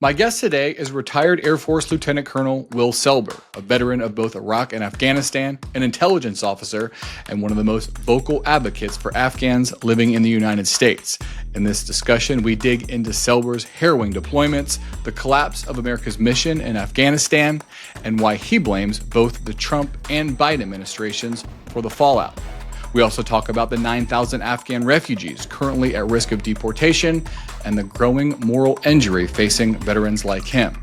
My guest today is retired Air Force Lieutenant Colonel Will Selber, a veteran of both Iraq and Afghanistan, an intelligence officer, and one of the most vocal advocates for Afghans living in the United States. In this discussion, we dig into Selber's harrowing deployments, the collapse of America's mission in Afghanistan, and why he blames both the Trump and Biden administrations for the fallout. We also talk about the 9,000 Afghan refugees currently at risk of deportation and the growing moral injury facing veterans like him.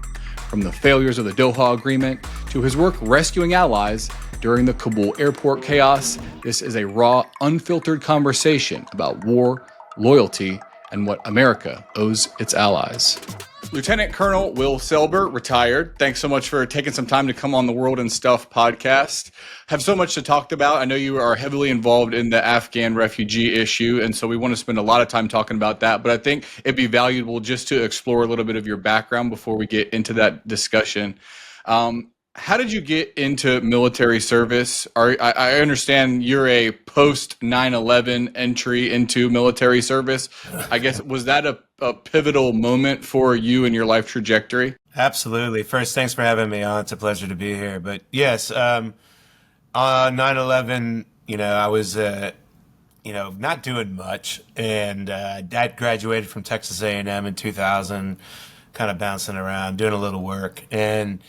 From the failures of the Doha agreement to his work rescuing allies during the Kabul airport chaos, this is a raw, unfiltered conversation about war, loyalty, and what America owes its allies. Lieutenant Colonel Will Selber, retired. Thanks so much for taking some time to come on the World and Stuff podcast. Have so much to talk about. I know you are heavily involved in the Afghan refugee issue, and so we want to spend a lot of time talking about that. But I think it'd be valuable just to explore a little bit of your background before we get into that discussion. How did you get into military service? I understand you're a post 9/11 entry into military service. I guess, was that a pivotal moment for you in your life trajectory? Absolutely. First, thanks for having me on. It's a pleasure to be here. But yes, on 9/11, I was, not doing much. And Dad graduated from Texas A&M in 2000, kind of bouncing around, doing a little work. And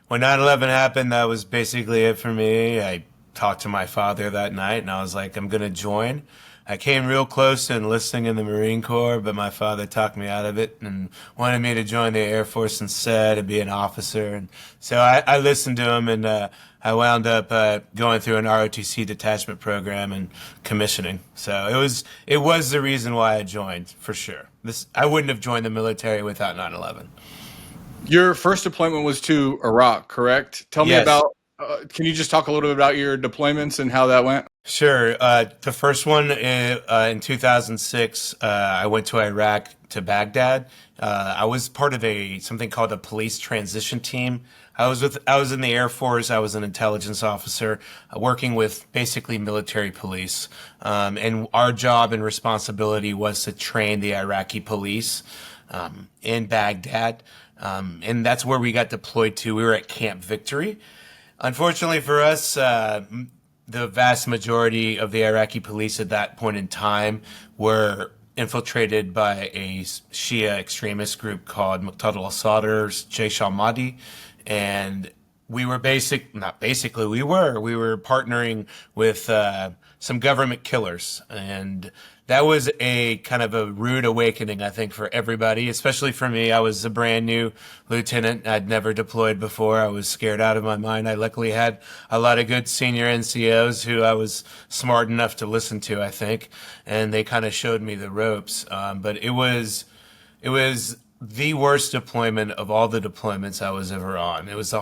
when 9/11 happened, that was basically it for me. I talked to my father that night, and I was like, I'm going to join. I came real close to enlisting in the Marine Corps, but my father talked me out of it and wanted me to join the Air Force instead and be an officer. And so I listened to him, and I wound up going through an ROTC detachment program and commissioning. So it was the reason why I joined, for sure. I wouldn't have joined the military without 9/11. Your first deployment was to Iraq, correct? Tell me Yes. about, can you just talk a little bit about your deployments and how that went? Sure. The first one in 2006, I went to Iraq, to Baghdad. I was part of something called a police transition team. I was in the Air Force. I was an intelligence officer working with basically military police. And our job and responsibility was to train the Iraqi police in Baghdad. And that's where we got deployed to. We were at Camp Victory. Unfortunately for us, the vast majority of the Iraqi police at that point in time were infiltrated by a Shia extremist group called Muqtada al-Sadr's Jaish al-Mahdi. And we were we were partnering with some government killers. And that was a kind of a rude awakening, I think, for everybody, especially for me. I was a brand new lieutenant. I'd never deployed before. I was scared out of my mind. I luckily had a lot of good senior NCOs who I was smart enough to listen to, I think, and they kind of showed me the ropes. But it was the worst deployment of all the deployments I was ever on. It was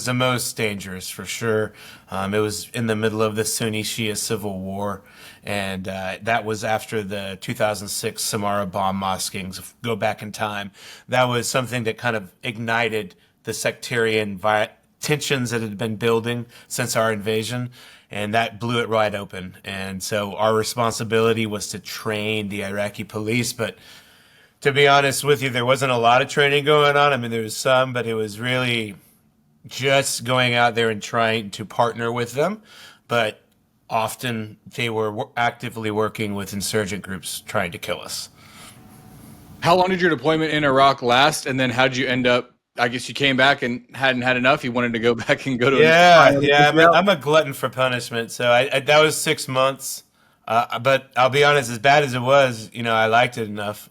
the most dangerous, for sure. It was in the middle of the Sunni-Shia civil war, and that was after the 2006 Samara bomb moskings. Go back in time, that was something that kind of ignited the sectarian tensions that had been building since our invasion, and that blew it right open. And so our responsibility was to train the Iraqi police, but to be honest with you, there wasn't a lot of training going on. I mean, there was some, but it was really just going out there and trying to partner with them. But often they were actively working with insurgent groups trying to kill us. How long did your deployment in Iraq last? And then how did you end up, I guess you came back and hadn't had enough. You wanted to go back and go to I'm a glutton for punishment. So that was 6 months. But I'll be honest, as bad as it was, I liked it enough.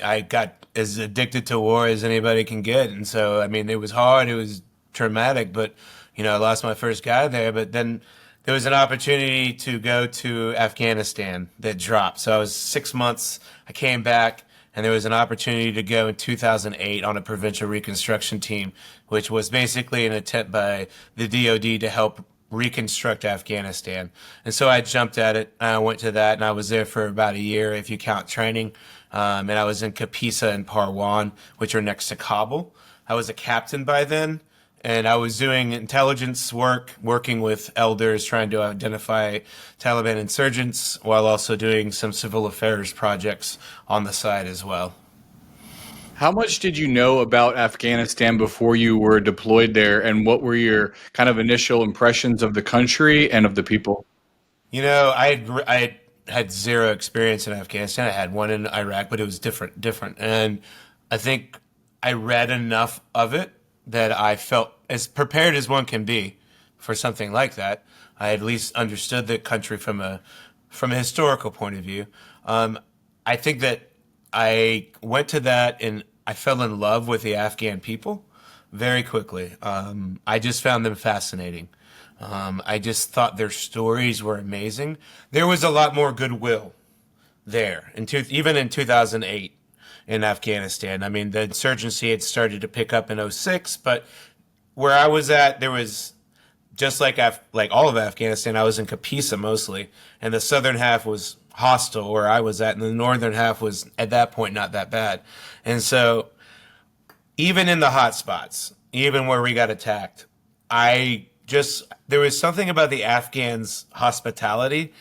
I got as addicted to war as anybody can get. And so, I mean, it was hard. It was traumatic, but, I lost my first guy there. But then there was an opportunity to go to Afghanistan that dropped. So I was 6 months. I came back, and there was an opportunity to go in 2008 on a provincial reconstruction team, which was basically an attempt by the DoD to help reconstruct Afghanistan. And so I jumped at it. I went to that, and I was there for about a year, if you count training. And I was in Kapisa and Parwan, which are next to Kabul. I was a captain by then, and I was doing intelligence work, working with elders, trying to identify Taliban insurgents, while also doing some civil affairs projects on the side as well. How much did you know about Afghanistan before you were deployed there, and what were your kind of initial impressions of the country and of the people? I had zero experience in Afghanistan. I had one in Iraq, but it was different. And I think I read enough of it that I felt as prepared as one can be for something like that. I at least understood the country from a historical point of view. I think that I went to that and I fell in love with the Afghan people very quickly. I just found them fascinating. I just thought their stories were amazing. There was a lot more goodwill there, even in 2008 in Afghanistan. I mean, the insurgency had started to pick up in '06, but where I was at, there was just like all of Afghanistan. I was in Kapisa mostly, and the southern half was hostile where I was at, and the northern half was at that point not that bad. And so, even in the hot spots, even where we got attacked, I just there was something about the Afghans' hospitality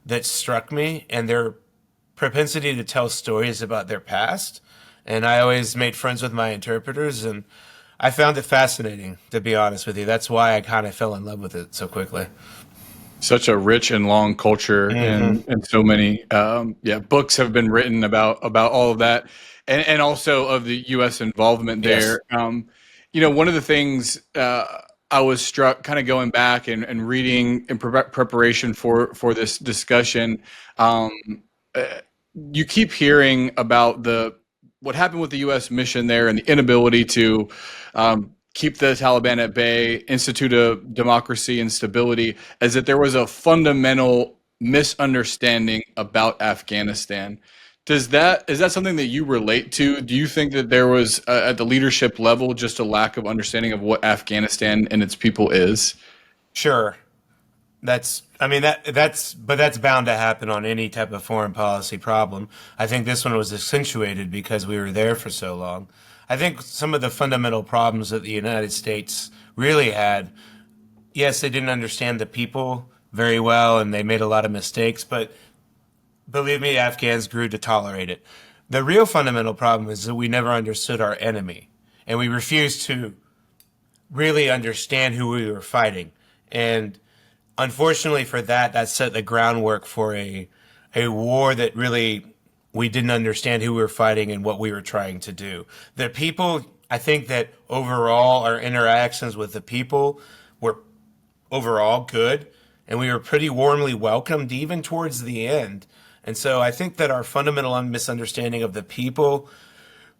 that struck me, and their propensity to tell stories about their past. And I always made friends with my interpreters, and I found it fascinating, to be honest with you. That's why I kind of fell in love with it so quickly. Such a rich and long culture, and so many books have been written about all of that, and also of the U.S. involvement Yes. there. One of the things I was struck kind of going back and reading in preparation for this discussion. Um, you keep hearing about the what happened with the U.S. mission there and the inability to keep the Taliban at bay, institute a democracy and stability, as that there was a fundamental misunderstanding about Afghanistan. Is that something that you relate to? Do you think that there was at the leadership level just a lack of understanding of what Afghanistan and its people is? Sure. I mean, but that's bound to happen on any type of foreign policy problem. I think this one was accentuated because we were there for so long. I think some of the fundamental problems that the United States really had, yes, they didn't understand the people very well and they made a lot of mistakes, but believe me, Afghans grew to tolerate it. The real fundamental problem is that we never understood our enemy and we refused to really understand who we were fighting. And unfortunately for that, that set the groundwork for a war that really we didn't understand who we were fighting and what we were trying to do. The people, I think that overall our interactions with the people were overall good, and we were pretty warmly welcomed even towards the end. And so I think that our fundamental misunderstanding of the people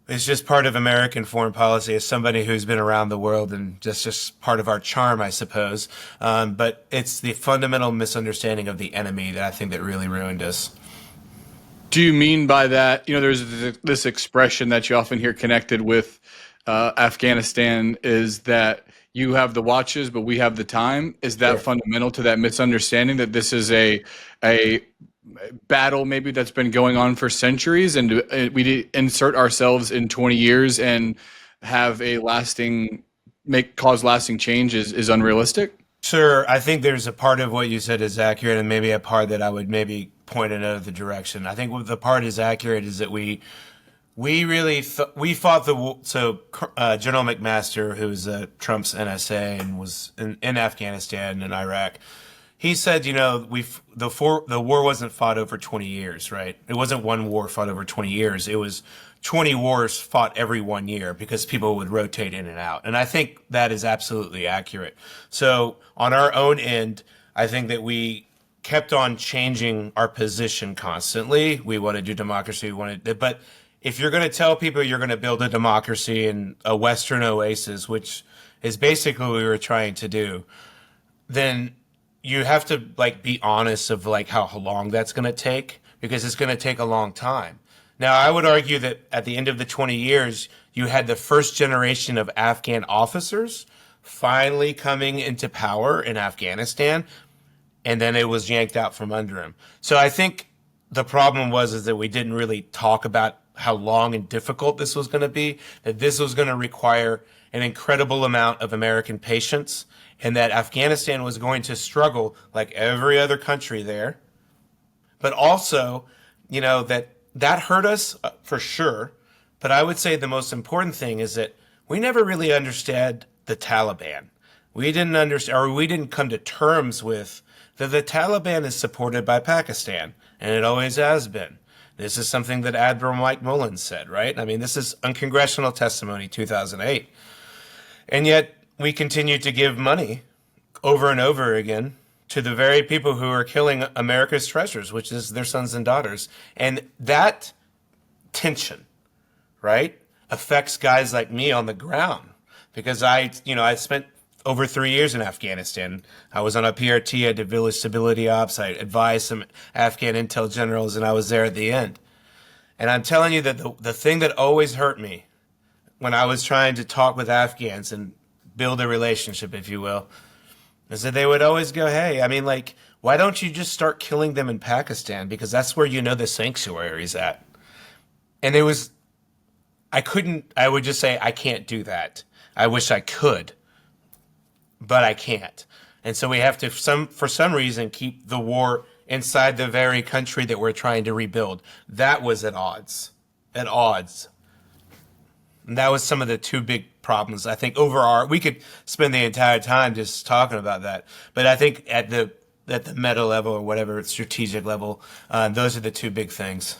is just part of American foreign policy as somebody who's been around the world, and just part of our charm, I suppose. But it's the fundamental misunderstanding of the enemy that I think that really ruined us. Do you mean by that, there's this expression that you often hear connected with Afghanistan is that you have the watches, but we have the time? Is that Sure. fundamental to that misunderstanding that this is a battle maybe that's been going on for centuries, and we insert ourselves in 20 years and have a cause lasting change is unrealistic? Sure, I think there's a part of what you said is accurate, and maybe a part that I would maybe point in another direction. I think what the part is accurate is that we fought General McMaster, who's Trump's NSA and was in Afghanistan and Iraq. He said, the war wasn't fought over 20 years, right? It wasn't one war fought over 20 years. It was 20 wars fought every 1 year because people would rotate in and out. And I think that is absolutely accurate. So on our own end, I think that we kept on changing our position constantly. We want to do democracy. But if you're going to tell people you're going to build a democracy in a Western oasis, which is basically what we were trying to do, then you have to be honest of how long that's going to take, because it's going to take a long time. Now, I would argue that at the end of the 20 years, you had the first generation of Afghan officers finally coming into power in Afghanistan, and then it was yanked out from under him. So I think the problem is that we didn't really talk about how long and difficult this was going to be, that this was going to require an incredible amount of American patience, and that Afghanistan was going to struggle like every other country there. But also, that hurt us for sure, But I would say the most important thing is that we never really understood the Taliban. We didn't understand, or we didn't come to terms with that the Taliban is supported by Pakistan, and it always has been. This is something that Admiral Mike Mullen said, right? I mean, this is uncongressional testimony, 2008. And yet we continue to give money over and over again to the very people who are killing America's treasures, which is their sons and daughters. And that tension, right, affects guys like me on the ground because I spent over 3 years in Afghanistan. I was on a PRT, I did village stability ops, I advised some Afghan intel generals, and I was there at the end. And I'm telling you that the thing that always hurt me when I was trying to talk with Afghans and build a relationship, if you will, is that they would always go, hey, I mean, like, why don't you just start killing them in Pakistan? Because that's where you know the sanctuary's at. And I would just say, I can't do that. I wish I could, but I can't. And so we have to, for some reason, keep the war inside the very country that we're trying to rebuild. That was at odds. At odds. And that was some of the two big problems. I think we could spend the entire time just talking about that. But I think at the meta level or whatever, strategic level, those are the two big things.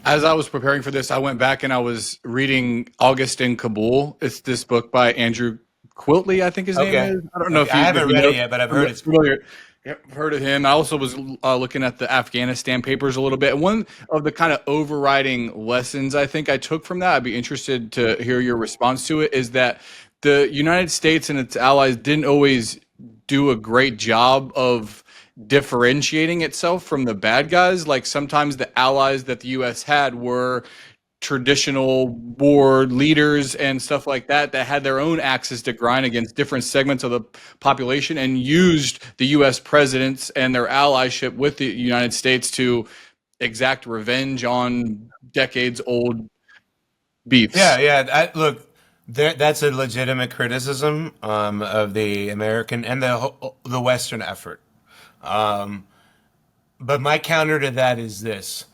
As I was preparing for this, I went back and I was reading August in Kabul. It's this book by Andrew Quiltley, I think his name is. I don't know if I haven't read it yet, but I've heard it's familiar. Yep, heard of him. I also was looking at the Afghanistan papers a little bit. And one of the kind of overriding lessons I think I took from that, I'd be interested to hear your response to it, is that the United States and its allies didn't always do a great job of differentiating itself from the bad guys. Like sometimes the allies that the U.S. had were traditional war leaders and stuff like that had their own axes to grind against different segments of the population and used the U.S. presidents and their allyship with the United States to exact revenge on decades old beefs. Yeah. Look, that's a legitimate criticism of the American and the Western effort. But my counter to that is this: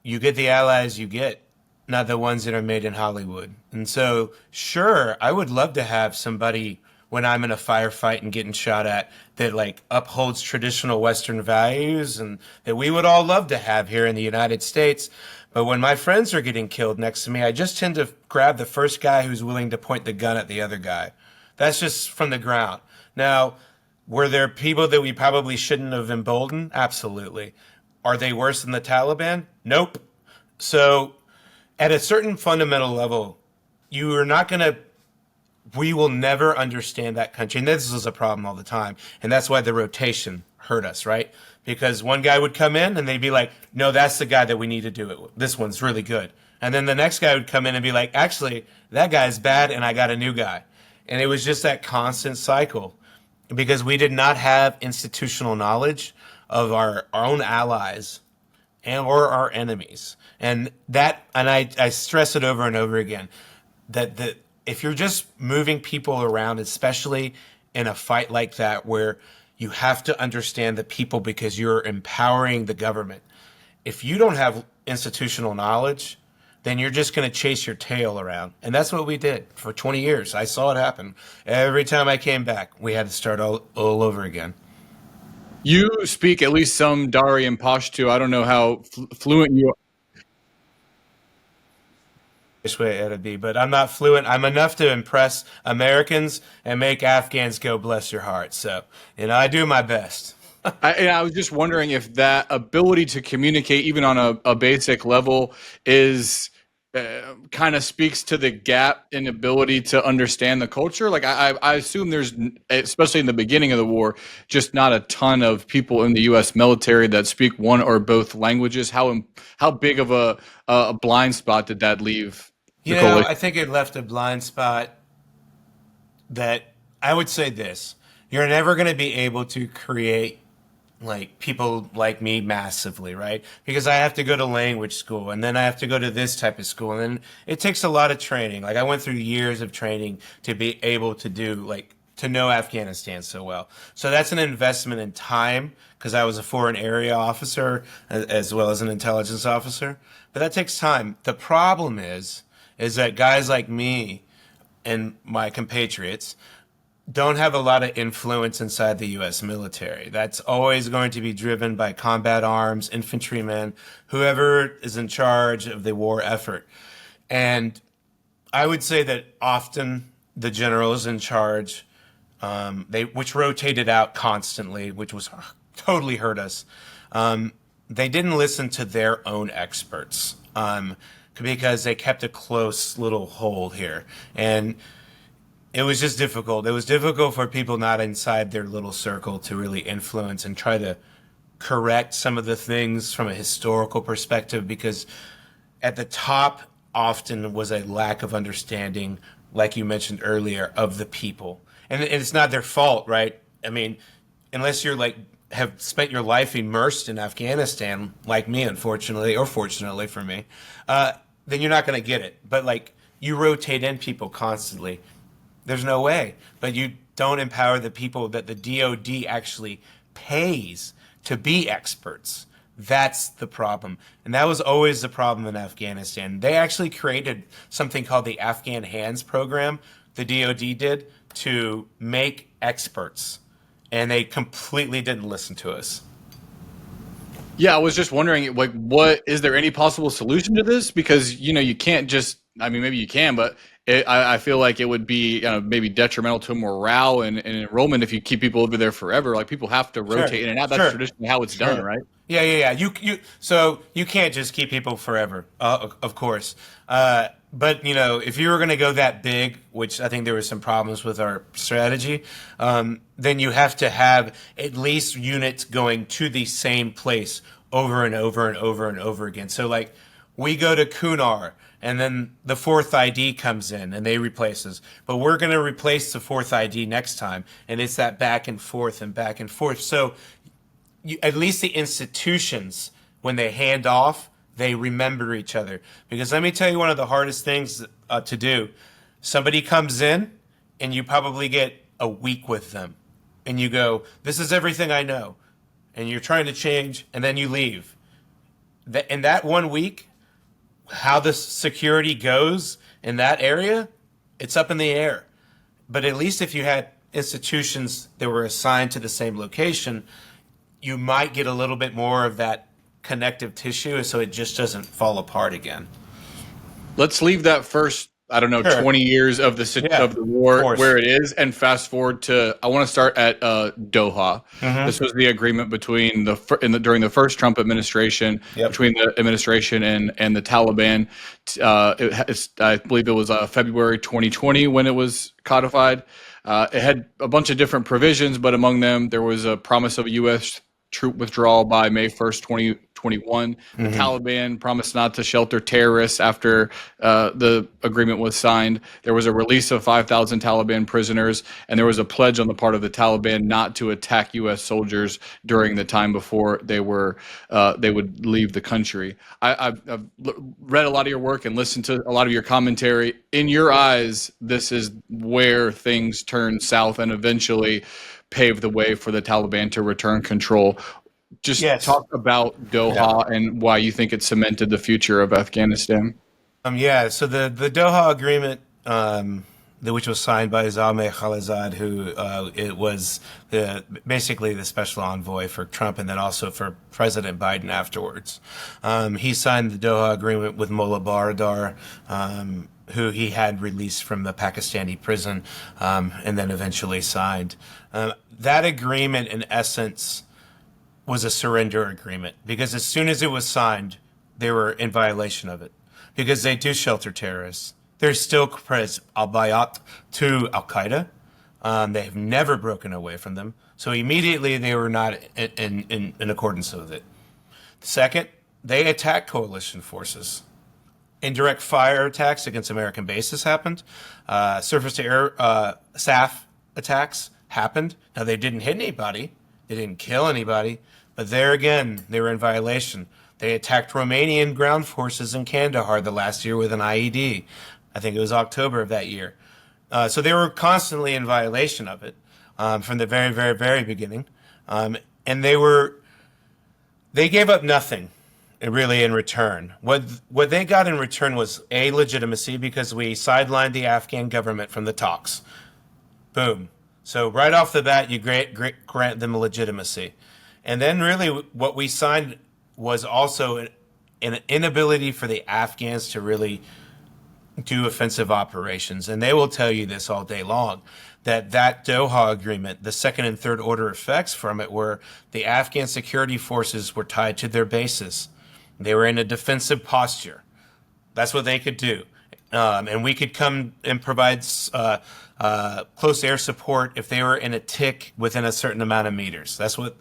you get the allies you get, not the ones that are made in Hollywood. And so, sure, I would love to have somebody when I'm in a firefight and getting shot at that like upholds traditional Western values and that we would all love to have here in the United States. But when my friends are getting killed next to me, I just tend to grab the first guy who's willing to point the gun at the other guy. That's just from the ground. Now, were there people that we probably shouldn't have emboldened? Absolutely. Are they worse than the Taliban? Nope. So at a certain fundamental level, we will never understand that country. And this is a problem all the time. And that's why the rotation hurt us, right? Because one guy would come in and they'd be like, no, that's the guy that we need to do it with. This one's really good. And then the next guy would come in and be like, actually, that guy's bad and I got a new guy. And it was just that constant cycle because we did not have institutional knowledge of our own allies or our enemies. And I stress it over and over again, that if you're just moving people around, especially in a fight like that, where you have to understand the people because you're empowering the government. If you don't have institutional knowledge, then you're just going to chase your tail around. And that's what we did for 20 years. I saw it happen. Every time I came back, we had to start all over again. You speak at least some Dari and Pashto. I don't know how fluent you are. Way it would be, but I'm not fluent. I'm enough to impress Americans and make Afghans go, bless your heart. So, I do my best. I was just wondering if that ability to communicate, even on a basic level, is kind of speaks to the gap in ability to understand the culture. Like I assume there's, especially in the beginning of the war, just not a ton of people in the U.S. military that speak one or both languages. How big of a blind spot did that leave? I think it left a blind spot that I would say this: you're never going to be able to create like people like me massively, right? Because I have to go to language school and then I have to go to this type of school. And then it takes a lot of training. Like I went through years of training to be able to know Afghanistan so well. So that's an investment in time because I was a foreign area officer as well as an intelligence officer. But that takes time. The problem is is that guys like me and my compatriots don't have a lot of influence inside the U.S. military. That's always going to be driven by combat arms, infantrymen, whoever is in charge of the war effort. And I would say that often the generals in charge, which rotated out constantly, which was totally hurt us. They didn't listen to their own experts because they kept a close little hold here, and it was just difficult. It was difficult for people not inside their little circle to really influence and try to correct some of the things from a historical perspective, because at the top often was a lack of understanding, like you mentioned earlier, of the people. And it's not their fault, right? I mean, unless you're like have spent your life immersed in Afghanistan, like me, unfortunately, or fortunately for me, then you're not going to get it. But like you rotate in people constantly. There's no way. But you don't empower the people that the DoD actually pays to be experts. That's the problem. And that was always the problem in Afghanistan. They actually created something called the Afghan Hands program, the DoD did, to make experts. And they completely didn't listen to us. Yeah, I was just wondering, like, what is there any possible solution to this? Because you can't just. I mean, maybe you can, but I feel like it would be maybe detrimental to morale and enrollment if you keep people over there forever. Like people have to rotate in and out. That's traditionally how it's done, right? Yeah. So you can't just keep people forever, of course. But if you were going to go that big, which I think there were some problems with our strategy, then you have to have at least units going to the same place over and over and over and over again. So like we go to Kunar, and then the fourth ID comes in and they replace us. But we're going to replace the fourth ID next time. And it's that back and forth and back and forth. So at least the institutions, when they hand off, they remember each other. Because let me tell you one of the hardest things to do. Somebody comes in and you probably get a week with them. And you go, this is everything I know. And you're trying to change, and then you leave. In that 1 week, how the security goes in that area, it's up in the air. But at least if you had institutions that were assigned to the same location, you might get a little bit more of that connective tissue so it just doesn't fall apart again. Let's leave that first, 20 years of the war where it is, and fast forward to, I want to start at Doha. Mm-hmm. This was the agreement between during the first Trump administration, between the administration and the Taliban. I believe it was February 2020 when it was codified. It had a bunch of different provisions, but among them there was a promise of a U.S. troop withdrawal by May 1st, 2021. The Taliban promised not to shelter terrorists after the agreement was signed. There was a release of 5,000 Taliban prisoners, and there was a pledge on the part of the Taliban not to attack U.S. soldiers during the time before they would leave the country. I've read a lot of your work and listened to a lot of your commentary. In your eyes, this is where things turn south and eventually pave the way for the Taliban to return control. Just talk about Doha and why you think it cemented the future of Afghanistan. So the Doha agreement, which was signed by Zalmay Khalilzad, who it was basically the special envoy for Trump and then also for President Biden afterwards. He signed the Doha agreement with Mullah Baradar, who he had released from the Pakistani prison, and then eventually signed. That agreement, in essence, was a surrender agreement, because as soon as it was signed, they were in violation of it, because they do shelter terrorists. They're still al-bayat to al-Qaeda. They have never broken away from them. So immediately they were not in accordance with it. Second, they attacked coalition forces. Indirect fire attacks against American bases happened. Surface-to-air SAF attacks happened. Now, they didn't hit anybody. They didn't kill anybody. But there again, they were in violation. They attacked Romanian ground forces in Kandahar the last year with an IED. I think it was October of that year. So they were constantly in violation of it from the very, very, very beginning. And they gave up nothing. really in return. What they got in return was a legitimacy because we sidelined the Afghan government from the talks. Boom. So right off the bat, you grant them legitimacy. And then really what we signed was also an inability for the Afghans to really do offensive operations. And they will tell you this all day long, that Doha agreement, the second and third order effects from it were the Afghan security forces were tied to their bases. They were in a defensive posture. That's what they could do. And we could come and provide close air support if they were in a tick within a certain amount of meters. That's what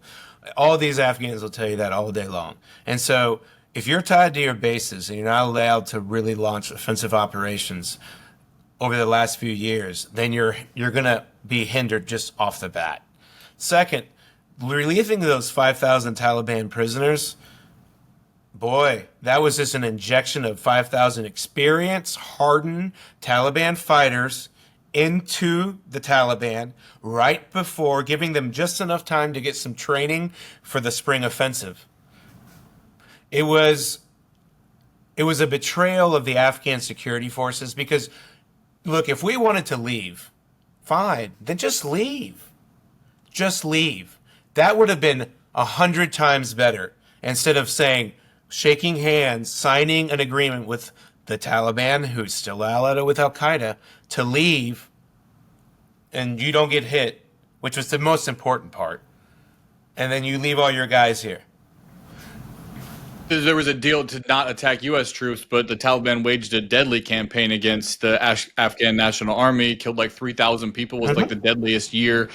all these Afghans will tell you that all day long. And so if you're tied to your bases and you're not allowed to really launch offensive operations over the last few years, then you're going to be hindered just off the bat. Second, relieving those 5,000 Taliban prisoners, boy, that was just an injection of 5,000 experienced, hardened Taliban fighters into the Taliban right before giving them just enough time to get some training for the spring offensive. It was a betrayal of the Afghan security forces because, look, if we wanted to leave, fine, then just leave. Just leave. That would have been 100 times better instead of shaking hands, signing an agreement with the Taliban, who's still allied with Al-Qaeda, to leave and you don't get hit, which was the most important part. And then you leave all your guys here. There was a deal to not attack U.S. troops, but the Taliban waged a deadly campaign against the Afghan National Army, killed like 3,000 people, was like the deadliest year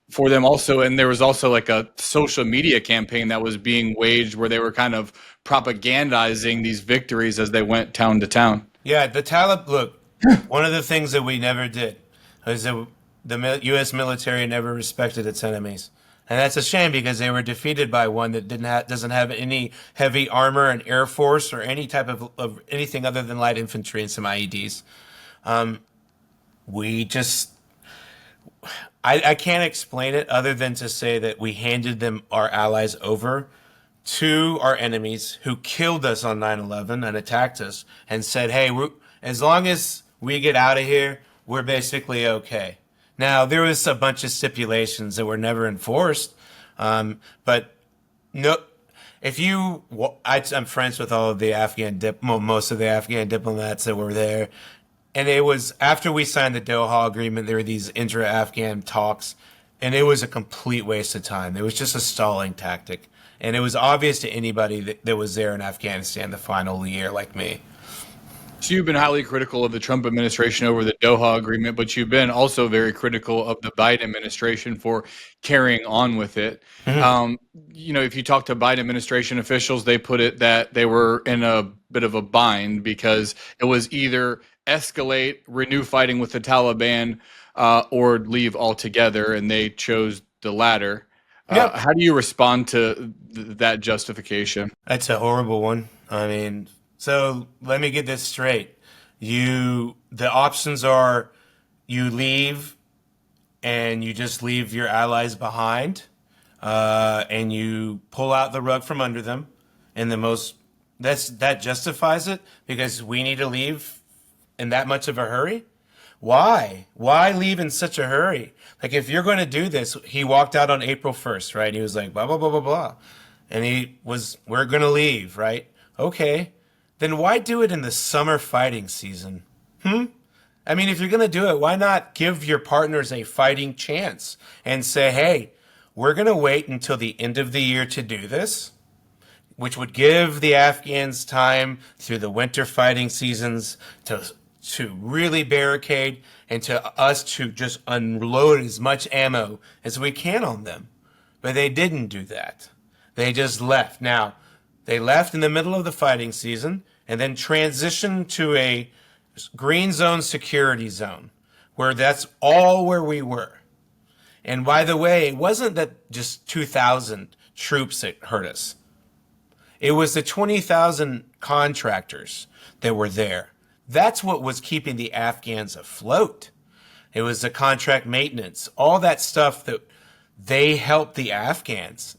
for them also. And there was also like a social media campaign that was being waged where they were kind of propagandizing these victories as they went town to town. Yeah, the Taliban, look, one of the things that we never did is that the U.S. military never respected its enemies. And that's a shame because they were defeated by one that doesn't have any heavy armor and air force or any type of anything other than light infantry and some IEDs. I can't explain it other than to say that we handed them, our allies, over to our enemies who killed us on 9/11 and attacked us and said, hey, as long as we get out of here, we're basically okay. Now, there was a bunch of stipulations that were never enforced, but no. I'm friends with all of the most of the Afghan diplomats that were there, and it was after we signed the Doha agreement. There were these intra-Afghan talks, and it was a complete waste of time. It was just a stalling tactic, and it was obvious to anybody that was there in Afghanistan the final year, like me. So you've been highly critical of the Trump administration over the Doha agreement, but you've been also very critical of the Biden administration for carrying on with it. If you talk to Biden administration officials, they put it that they were in a bit of a bind because it was either escalate, renew fighting with the Taliban, or leave altogether, and they chose the latter. How do you respond to that justification? That's a horrible one. I mean, so let me get this straight. The options are you leave and you just leave your allies behind, and you pull out the rug from under them. And that justifies it because we need to leave in that much of a hurry. Why? Why leave in such a hurry? Like, if you're going to do this, he walked out on April 1st, right? He was like, blah, blah, blah, blah, blah. And we're going to leave, right? Okay. Then why do it in the summer fighting season? I mean, if you're going to do it, why not give your partners a fighting chance and say, hey, we're going to wait until the end of the year to do this, which would give the Afghans time through the winter fighting seasons to really barricade and to us to just unload as much ammo as we can on them. But they didn't do that. They just left. Now, they left in the middle of the fighting season and then transitioned to a green zone security zone where that's all where we were. And by the way, it wasn't that just 2,000 troops that hurt us. It was the 20,000 contractors that were there. That's what was keeping the Afghans afloat. It was the contract maintenance, all that stuff that they helped the Afghans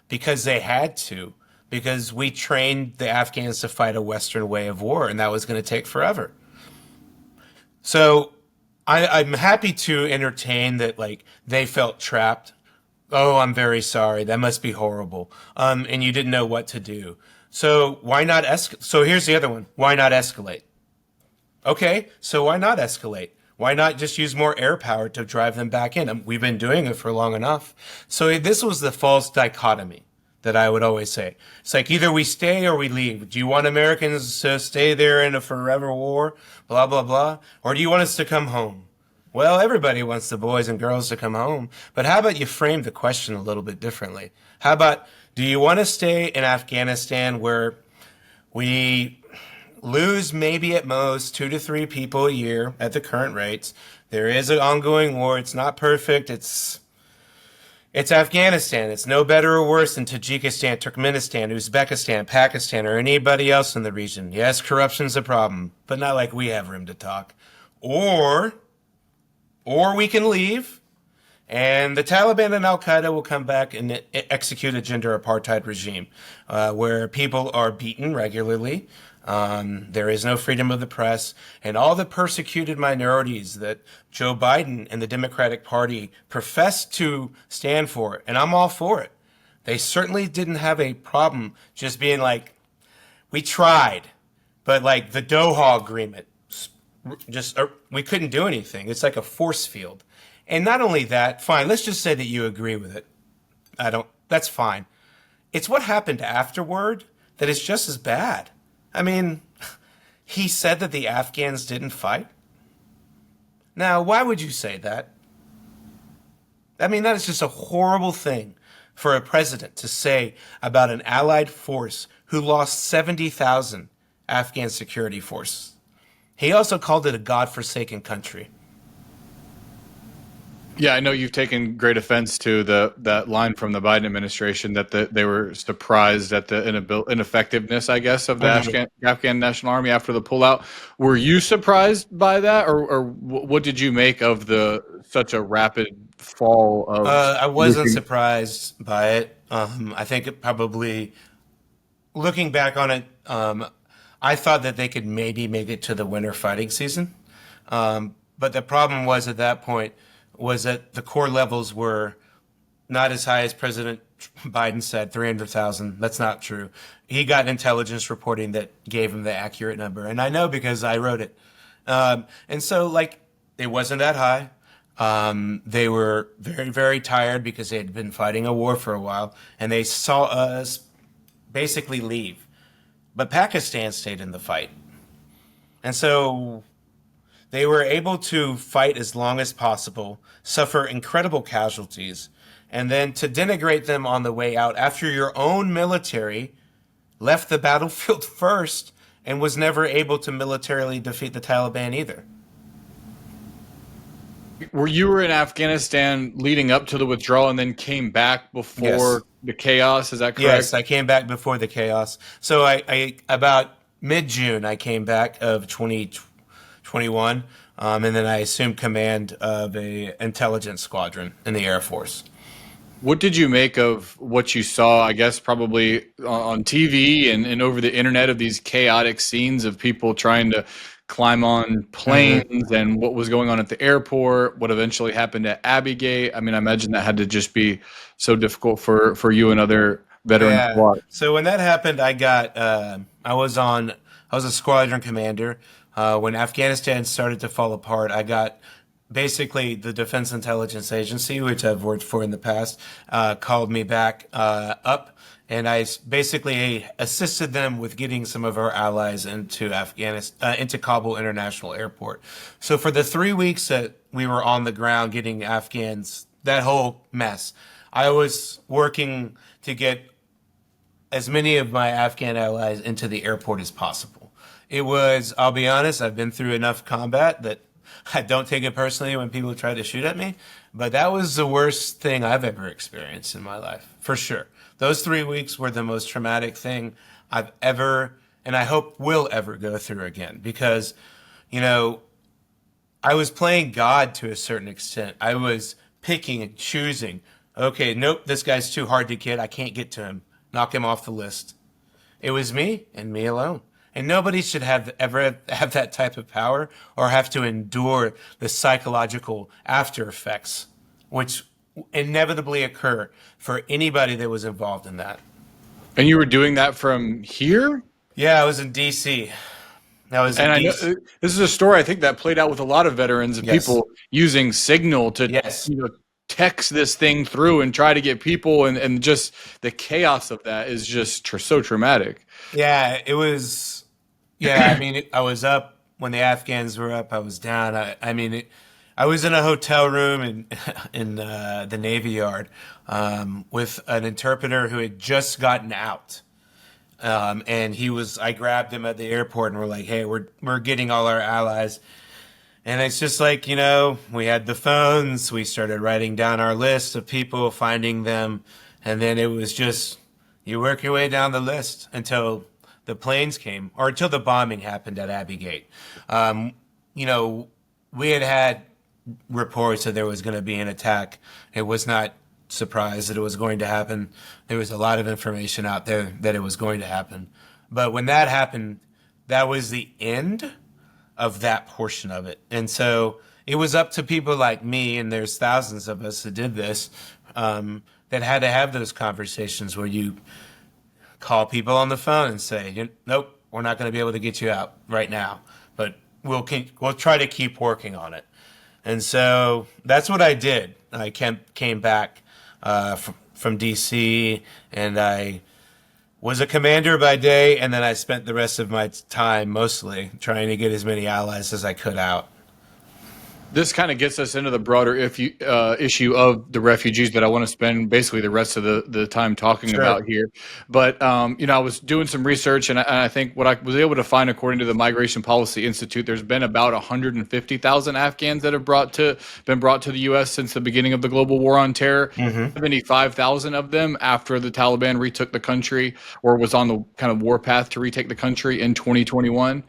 because they had to. because we trained the Afghans to fight a Western way of war, and that was going to take forever. So I'm happy to entertain that, like, they felt trapped. Oh, I'm very sorry. That must be horrible. And you didn't know what to do. So why not So here's the other one. Why not escalate? Okay, so why not escalate? Why not just use more air power to drive them back in? We've been doing it for long enough. So this was the false dichotomy that I would always say. It's like either we stay or we leave. Do you want Americans to stay there in a forever war, blah, blah, blah? Or do you want us to come home? Well, everybody wants the boys and girls to come home. But how about you frame the question a little bit differently? How about, do you want to stay in Afghanistan where we lose maybe at most 2 to 3 people a year at the current rates? There is an ongoing war. It's not perfect. It's Afghanistan. It's no better or worse than Tajikistan, Turkmenistan, Uzbekistan, Pakistan, or anybody else in the region. Yes, corruption's a problem, but not like we have room to talk. Or we can leave, and the Taliban and Al-Qaeda will come back and execute a gender apartheid regime where people are beaten regularly. There is no freedom of the press, and all the persecuted minorities that Joe Biden and the Democratic Party profess to stand for, and I'm all for it. They certainly didn't have a problem just being like, we tried, but like the Doha agreement, we couldn't do anything. It's like a force field. And not only that, fine, let's just say that you agree with it. That's fine. It's what happened afterward that is just as bad. I mean, he said that the Afghans didn't fight. Now, why would you say that? I mean, that is just a horrible thing for a president to say about an allied force who lost 70,000 Afghan security forces. He also called it a godforsaken country. Yeah, I know you've taken great offense to that line from the Biden administration that they were surprised at the ineffectiveness, I guess, of the Afghan National Army after the pullout. Were you surprised by that, or what did you make of such a rapid fall of? I wasn't surprised by it. I think it probably, looking back on it, I thought that they could maybe make it to the winter fighting season, but the problem was at that point was that the core levels were not as high as President Biden said, 300,000. That's not true. He got intelligence reporting that gave him the accurate number. And I know because I wrote it. And so, like, it wasn't that high. They were very, very tired because they had been fighting a war for a while. And they saw us basically leave. But Pakistan stayed in the fight. And so they were able to fight as long as possible, suffer incredible casualties, and then to denigrate them on the way out after your own military left the battlefield first and was never able to militarily defeat the Taliban either. You were in Afghanistan leading up to the withdrawal and then came back before the chaos, is that correct? Yes, I came back before the chaos. So I about mid-June, I came back of 2021, and then I assumed command of a intelligence squadron in the Air Force. What did you make of what you saw, I guess, probably on TV and over the internet, of these chaotic scenes of people trying to climb on planes and what was going on at the airport, what eventually happened at Abbey Gate? I mean, I imagine that had to just be so difficult for you and other veterans. Yeah. So when that happened, I was a squadron commander. When Afghanistan started to fall apart, I got basically the Defense Intelligence Agency, which I've worked for in the past, called me back up, and I basically assisted them with getting some of our allies into into Kabul International Airport. So for the 3 weeks that we were on the ground getting Afghans, that whole mess, I was working to get as many of my Afghan allies into the airport as possible. It was, I'll be honest, I've been through enough combat that I don't take it personally when people try to shoot at me, but that was the worst thing I've ever experienced in my life, for sure. Those 3 weeks were the most traumatic thing I've ever, and I hope will ever go through again, because, you know, I was playing God to a certain extent. I was picking and choosing. Okay, nope, this guy's too hard to get. I can't get to him. Knock him off the list. It was me and me alone. And nobody should have that type of power or have to endure the psychological after effects, which inevitably occur for anybody that was involved in that. And you were doing that from here? Yeah, I was in D.C. I was And in I know D.C. this is a story I think that played out with a lot of veterans and Yes. people using Signal to, Yes. text this thing through and try to get people, and just the chaos of that is just so traumatic. Yeah, it was. Yeah, I mean, I was up when the Afghans were up. I was down. I was in a hotel room in the Navy Yard with an interpreter who had just gotten out. And he was. I grabbed him at the airport, and we're like, "Hey, we're getting all our allies." And it's just like, we had the phones. We started writing down our list of people, finding them, and then it was just you work your way down the list until the planes came, or until the bombing happened at Abbey Gate. Um, we had reports that there was going to be an attack. It was not surprised that it was going to happen. There was a lot of information out there that it was going to happen. But when that happened, that was the end of that portion of it. And so it was up to people like me, and there's thousands of us that did this, that had to have those conversations where you call people on the phone and say, nope, we're not going to be able to get you out right now, but we'll try to keep working on it. And so that's what I did. I came back from D.C., and I was a commander by day, and then I spent the rest of my time mostly trying to get as many allies as I could out. This kind of gets us into the broader issue of the refugees that I want to spend basically the rest of the time talking Sure. about here. But, I was doing some research, and I think what I was able to find, according to the Migration Policy Institute, there's been about 150,000 Afghans that have been brought to the U.S. since the beginning of the global war on terror. 75,000 of them after the Taliban retook the country, or was on the kind of warpath to retake the country in 2021.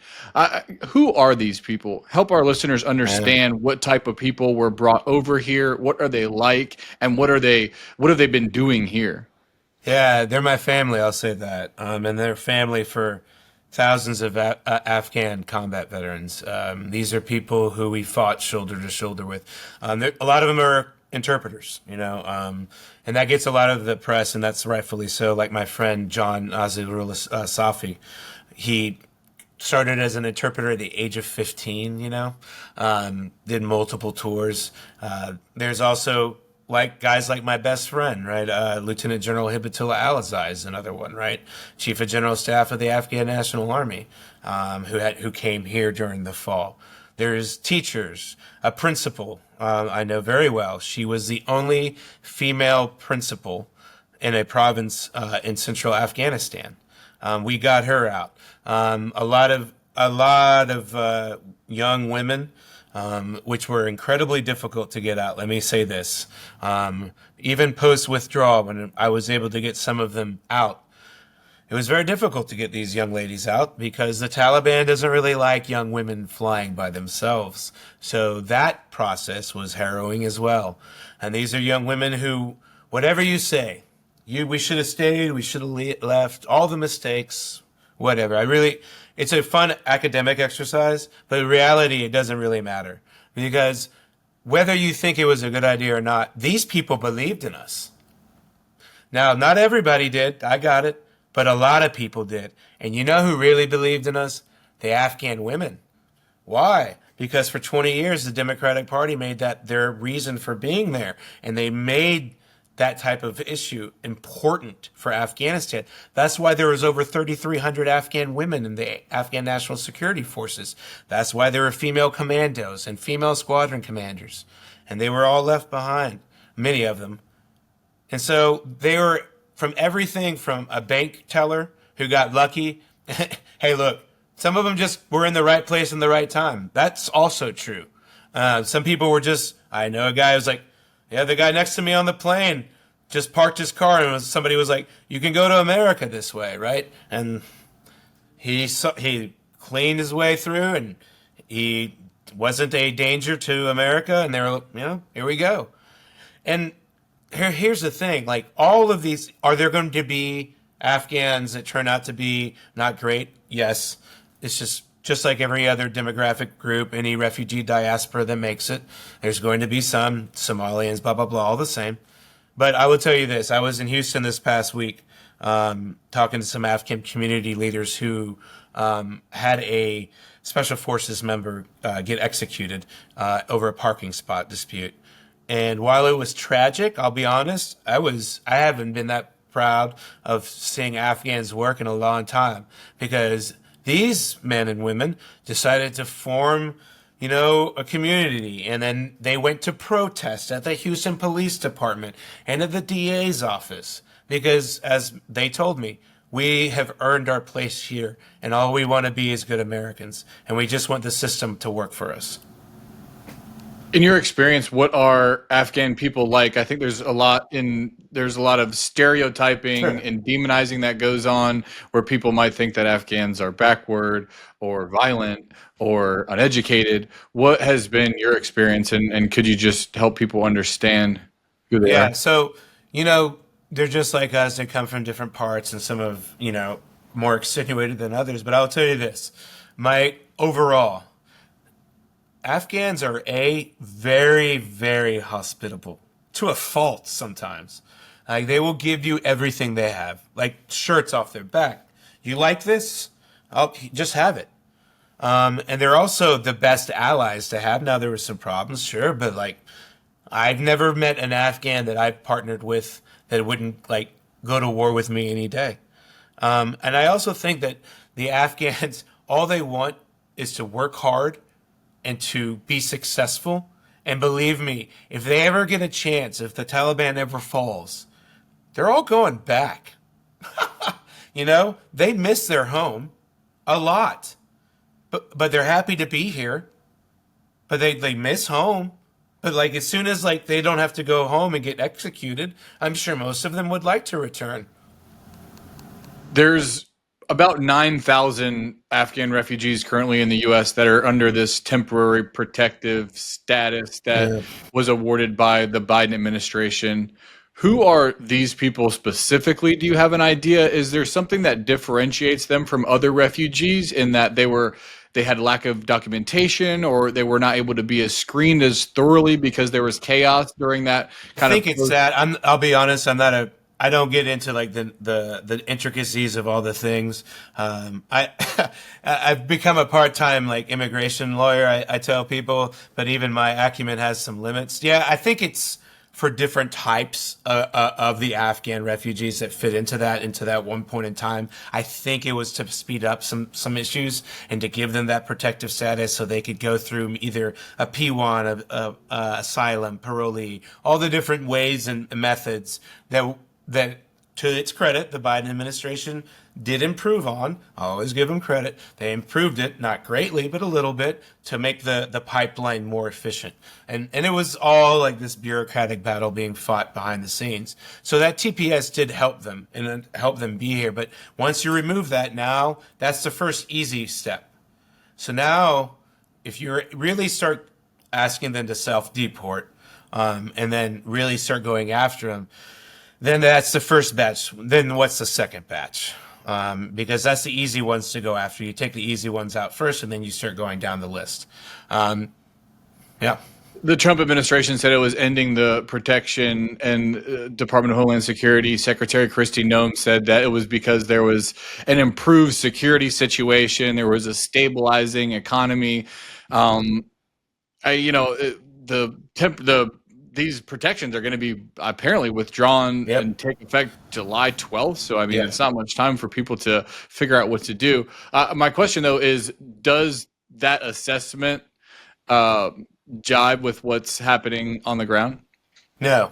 Who are these people? Help our listeners understand what type of people were brought over here. What are they like, and what have they been doing here? Yeah, they're my family. I'll say that, and they're family for thousands of Afghan combat veterans. These are people who we fought shoulder to shoulder with. A lot of them are interpreters, and that gets a lot of the press, and that's rightfully so. Like my friend John Azizullah Safi, he started as an interpreter at the age of 15, did multiple tours. There's also guys like my best friend, right? Lieutenant General Hibatullah Alizai is another one, right? Chief of General Staff of the Afghan National Army, who came here during the fall. There's teachers, a principal I know very well. She was the only female principal in a province in central Afghanistan. We got her out. A lot of young women, which were incredibly difficult to get out. Let me say this. Even post-withdrawal, when I was able to get some of them out, it was very difficult to get these young ladies out because the Taliban doesn't really like young women flying by themselves. So that process was harrowing as well. And these are young women who, whatever you say, we should have stayed, we should have left, all the mistakes, whatever. It's a fun academic exercise, but in reality, it doesn't really matter. Because whether you think it was a good idea or not, these people believed in us. Now, not everybody did, I got it, but a lot of people did. And you know who really believed in us? The Afghan women. Why? Because for 20 years, the Democratic Party made that their reason for being there. And they made that type of issue important for Afghanistan. That's why there was over 3,300 Afghan women in the Afghan National Security Forces. That's why there were female commandos and female squadron commanders. And they were all left behind, many of them. And so they were from everything from a bank teller who got lucky. Hey, look, some of them just were in the right place in the right time. That's also true. Some people were I know a guy who's like, yeah, the guy next to me on the plane just parked his car, and somebody was like, you can go to America this way, right? And he cleaned his way through, and he wasn't a danger to America, and they were, here we go. And here's the thing, all of these, are there going to be Afghans that turn out to be not great, yes. It's just like every other demographic group, any refugee diaspora that makes it. There's going to be some Somalians, blah blah blah, all the same. But I will tell you this: I was in Houston this past week, talking to some Afghan community leaders who had a special forces member get executed over a parking spot dispute. And while it was tragic, I'll be honest, I haven't been that proud of seeing Afghans work in a long time, because these men and women decided to form, a community, and then they went to protest at the Houston Police Department and at the DA's office because, as they told me, we have earned our place here, and all we want to be is good Americans, and we just want the system to work for us. In your experience, what are Afghan people like? I think there's a lot of stereotyping Sure. and demonizing that goes on, where people might think that Afghans are backward or violent or uneducated. What has been your experience, and could you just help people understand who they Yeah, are? so, they're just like us. They come from different parts, and some of, more extenuated than others. But I'll tell you this, my overall, Afghans are very, very hospitable to a fault sometimes. Like, they will give you everything they have, like shirts off their back. You like this? I'll just have it. And they're also the best allies to have. Now, there were some problems, sure, but like, I've never met an Afghan that I've partnered with that wouldn't like go to war with me any day. And I also think that the Afghans, all they want is to work hard and to be successful. And believe me, if they ever get a chance, if the Taliban ever falls, they're all going back. They miss their home a lot, but they're happy to be here. But they miss home. But like, as soon as like they don't have to go home and get executed, I'm sure most of them would like to return. There's about 9,000 Afghan refugees currently in the U.S. that are under this temporary protective status that Yeah. was awarded by the Biden administration. Who are these people specifically? Do you have an idea? Is there something that differentiates them from other refugees in that they had lack of documentation, or they were not able to be as screened as thoroughly because there was chaos during that I kind of think it's that. I'll be honest. I don't get into like the intricacies of all the things. I I've become a part-time like immigration lawyer. I tell people, but even my acumen has some limits. Yeah, I think it's for different types of the Afghan refugees that fit into that one point in time. I think it was to speed up some issues and to give them that protective status so they could go through either a P1, asylum, parolee, all the different ways and methods that, to its credit, the Biden administration did improve on. I always give them credit. They improved it, not greatly, but a little bit, to make the pipeline more efficient. And it was all like this bureaucratic battle being fought behind the scenes. So that TPS did help them and help them be here. But once you remove that, now that's the first easy step. So now, if you really start asking them to self-deport, and then really start going after them, then that's the first batch. Then what's the second batch? Because that's the easy ones to go after. You take the easy ones out first, and then you start going down the list. Yeah. The Trump administration said it was ending the protection, and Department of Homeland Security Secretary Kristi Noem said that it was because there was an improved security situation, there was a stabilizing economy. Um, these protections are going to be apparently withdrawn Yep. and take effect July 12th. So, I mean, Yeah. it's not much time for people to figure out what to do. My question, though, is does that assessment uh, jibe with what's happening on the ground? No.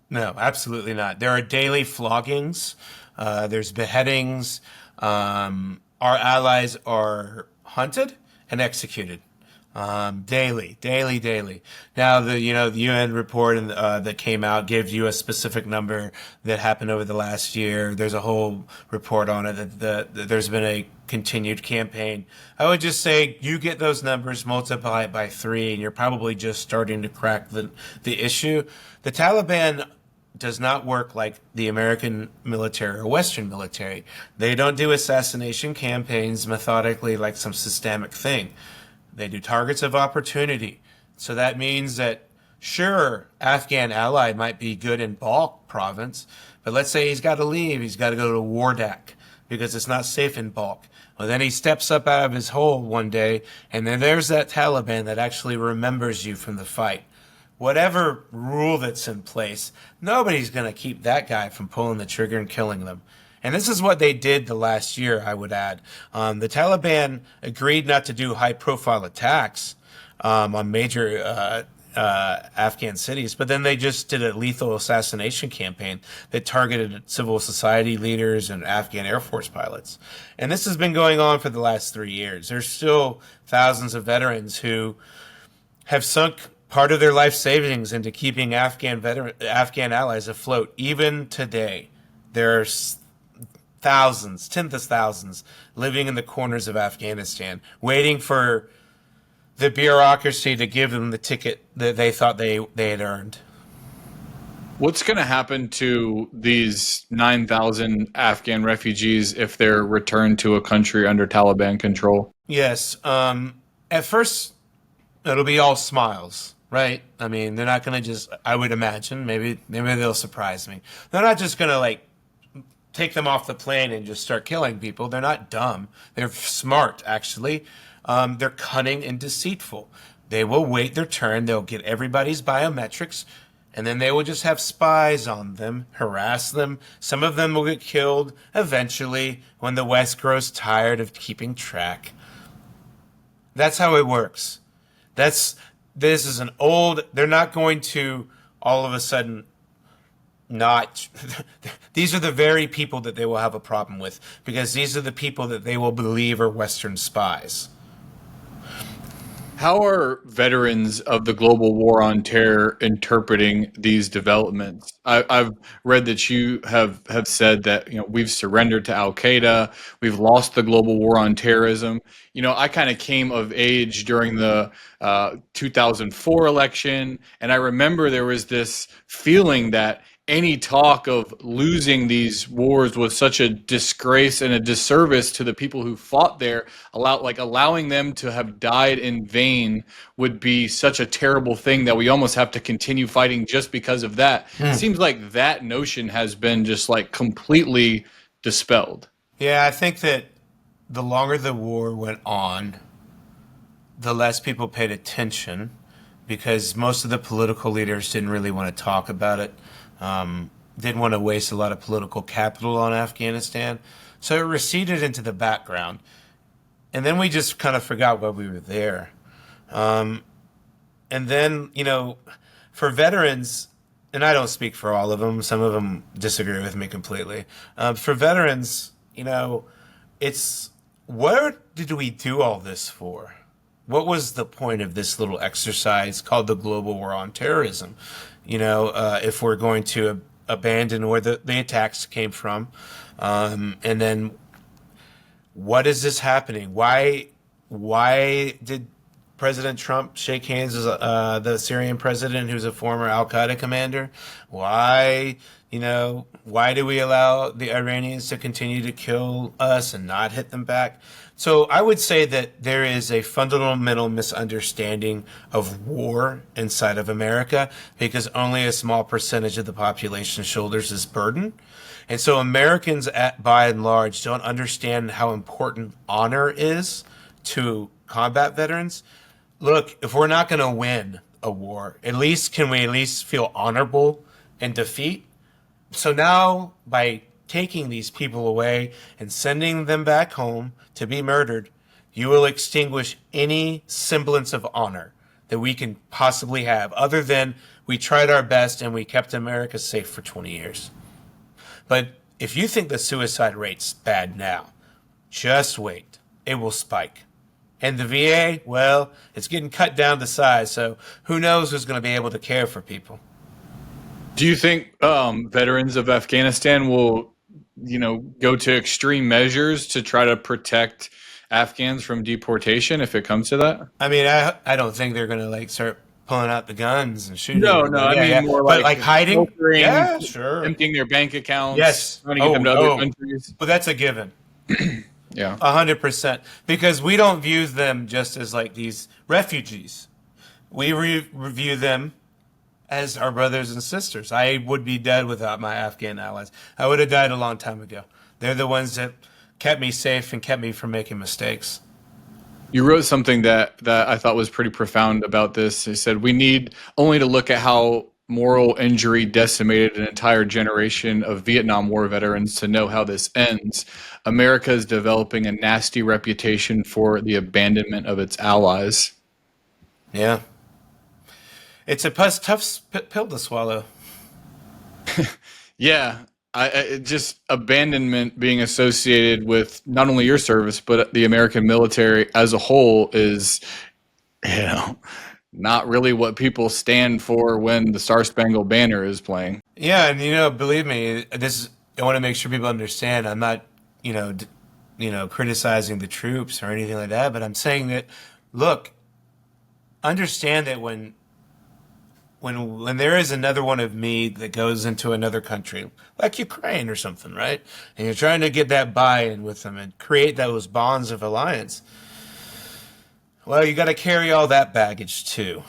No. Absolutely not. There are daily floggings. There's beheadings. Our allies are hunted and executed. Daily, daily, daily. Now the UN report that came out gives you a specific number that happened over the last year. There's a whole report on it that there's been a continued campaign. I would just say you get those numbers, multiply it by 3, and you're probably just starting to crack the issue. The Taliban does not work like the American military or Western military. They don't do assassination campaigns methodically like some systemic thing. They do targets of opportunity. So that means that, sure, Afghan ally might be good in Balk province, but let's say he's got to leave. He's got to go to Wardak because it's not safe in Balk. Well, then he steps up out of his hole one day, and then there's that Taliban that actually remembers you from the fight. Whatever rule that's in place, nobody's going to keep that guy from pulling the trigger and killing them. And this is what they did the last year, I would add. The Taliban agreed not to do high-profile attacks on major Afghan cities, but then they just did a lethal assassination campaign that targeted civil society leaders and Afghan Air Force pilots. And this has been going on for the last 3 years. There's still thousands of veterans who have sunk part of their life savings into keeping Afghan allies afloat. Even today, there's thousands, tens of thousands, living in the corners of Afghanistan, waiting for the bureaucracy to give them the ticket that they thought they had earned. What's going to happen to these 9,000 Afghan refugees if they're returned to a country under Taliban control? Yes. At first, it'll be all smiles, right? I mean, they're not going to just, I would imagine, maybe they'll surprise me. They're not just going to like take them off the plane and just start killing people. They're not dumb. They're smart, actually. They're cunning and deceitful. They will wait their turn. They'll get everybody's biometrics, and then they will just have spies on them, harass them. Some of them will get killed eventually when the West grows tired of keeping track. That's how it works. This is an old, they're not going to all of a sudden not, these are the very people that they will have a problem with, because these are the people that they will believe are Western spies. How are veterans of the global war on terror interpreting these developments? I've read that you have said that we've surrendered to Al Qaeda, we've lost the global war on terrorism. I kind of came of age during the 2004 election, and I remember there was this feeling that any talk of losing these wars was such a disgrace and a disservice to the people who fought there. Allowing them to have died in vain would be such a terrible thing that we almost have to continue fighting just because of that. It seems like that notion has been just like completely dispelled. Yeah, I think that the longer the war went on, the less people paid attention, because most of the political leaders didn't really want to talk about it. Didn't want to waste a lot of political capital on Afghanistan. So it receded into the background. And then we just kind of forgot why we were there. And then, for veterans, and I don't speak for all of them, some of them disagree with me completely. For veterans, it's, what did we do all this for? What was the point of this little exercise called the Global War on Terrorism? If we're going to abandon where the attacks came from, and then what is this happening? Why did President Trump shake hands with the Syrian president, who's a former Al Qaeda commander? Why do we allow the Iranians to continue to kill us and not hit them back? So I would say that there is a fundamental misunderstanding of war inside of America, because only a small percentage of the population shoulders this burden. And so Americans, by and large, don't understand how important honor is to combat veterans. Look, if we're not going to win a war, can we at least feel honorable in defeat? So now, by taking these people away and sending them back home to be murdered, you will extinguish any semblance of honor that we can possibly have, other than we tried our best and we kept America safe for 20 years. But if you think the suicide rate's bad now, just wait. It will spike. And the VA, well, it's getting cut down to size, so who knows who's going to be able to care for people. Do you think veterans of Afghanistan will go to extreme measures to try to protect Afghans from deportation if it comes to that? I mean, I don't think they're going to start pulling out the guns and shooting No, no, everybody. I Yeah, mean yeah. more But like like hiding? filtering, Yeah, sure. emptying their bank accounts, Yes. trying to get them Oh, to other oh. countries. But that's a given. Yeah. 100%. Because we don't view them just as like these refugees. We review them as our brothers and sisters. I would be dead without my Afghan allies. I would have died a long time ago. They're the ones that kept me safe and kept me from making mistakes. You wrote something that I thought was pretty profound about this. You said we need only to look at how moral injury decimated an entire generation of Vietnam War veterans to know how this ends. America is developing a nasty reputation for the abandonment of its allies. Yeah. It's a tough pill to swallow. Yeah, just abandonment being associated with not only your service but the American military as a whole is, you know, not really what people stand for when the Star Spangled Banner is playing. Yeah, and believe me, this I want to make sure people understand. I'm not, criticizing the troops or anything like that, but I'm saying that, look, understand that when there is another one of me that goes into another country, like Ukraine or something, right? And you're trying to get that buy-in with them and create those bonds of alliance. Well, you got to carry all that baggage too,